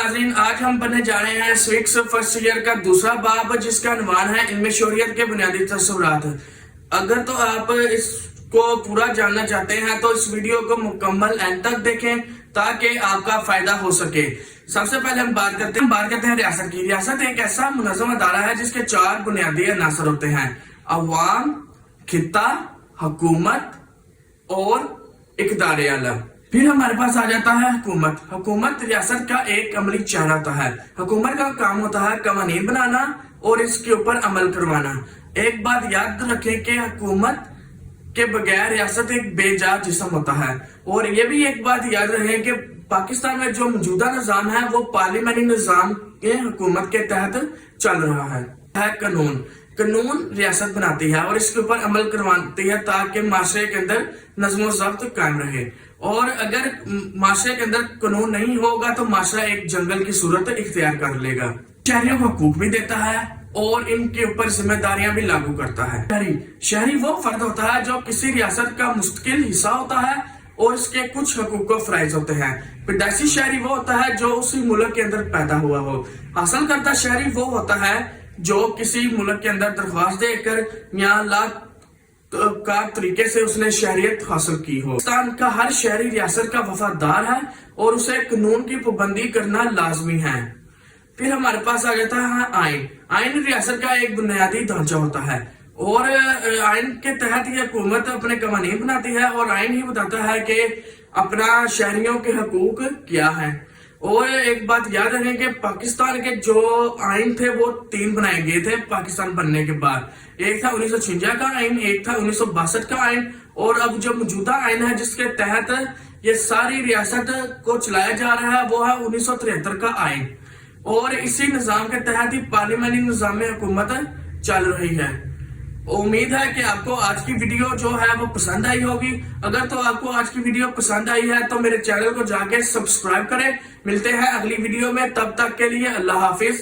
नाज़रीन, आज हम पढ़ने जा रहे हैं सिविक्स फर्स्ट ईयर का दूसरा बाब, जिसका अनुमान है इनमें शोरियत के बुनियादी तस्वुरात। अगर तो आप इसको पूरा जानना चाहते हैं तो इस वीडियो को मुकम्मल एंड तक देखें ताकि आपका फायदा हो सके। सबसे पहले हम बात करते हैं रियासत की। रियासत एक ऐसा मुनज़्ज़म अदारा है जिसके 4 बुनियादी अनासर होते हैं: अवाम, खिता, हुकूमत और इक़्तिदार आला। फिर हमारे पास आ जाता है हुकूमत। हुकूमत रियासत का एक अमली चेहरा होता है। हुकूमत का काम होता है कानून बनाना और इसके ऊपर अमल करवाना। एक बात याद रखें कि हुकूमत के बगैर रियासत एक बेजा जिस्म होता है। और ये भी एक बात याद रखें कि पाकिस्तान में जो मौजूदा निज़ाम है वो पार्लियामेंटी निज़ाम के हुकूमत के तहत चल रहा है। कानून रियासत बनाती है और इसके ऊपर अमल करवाती है ताकि माशरे के अंदर नज़्म ज़ब्त कायम रहे। और अगर माशरे के अंदर कानून नहीं होगा तो माशरा एक जंगल की सूरत इख्तियार कर लेगा। शहरियों को हकूक भी देता है और इनके ऊपर जिम्मेदारियां भी लागू करता है। शहरी वो फर्द होता है जो किसी रियासत का मुस्तकिल हिस्सा होता है और इसके कुछ हकूक फराइज होते हैं। पैदाइशी शहरी वो होता है जो उसी मुल्क के अंदर पैदा हुआ हो। हासिल करता शहरी वो होता है जो किसी मुल्क के अंदर दरख्वास्त देकर यहाँ का तरीके से उसने शहरियत हासिल की हो। पाकिस्तान का हर शहरी रियासत का वफादार है और उसे कानून की पाबंदी करना लाजमी है। फिर हमारे पास आ जाता है आइन। आइन रियासत का एक बुनियादी ढांचा होता है और आइन के तहत ये हुकूमत अपने कानून बनाती है और आइन ही बताता है कि अपना शहरियों के हकूक क्या है। और एक बात याद रखें कि पाकिस्तान के जो आइन थे वो 3 बनाए गए थे पाकिस्तान बनने के बाद। एक था 1956 का आइन, एक था 1962 का आइन और अब जो मौजूदा आइन है जिसके तहत ये सारी रियासत को चलाया जा रहा है वो है 1973 का आइन। और इसी निज़ाम के तहत ही पार्लियामेंटी निज़ाम हुकूमत चल रही है। उम्मीद है कि आपको आज की वीडियो जो है वो पसंद आई होगी। अगर तो आपको आज की वीडियो पसंद आई है तो मेरे चैनल को जाके सब्सक्राइब करें। मिलते हैं अगली वीडियो में, तब तक के लिए अल्लाह हाफिज।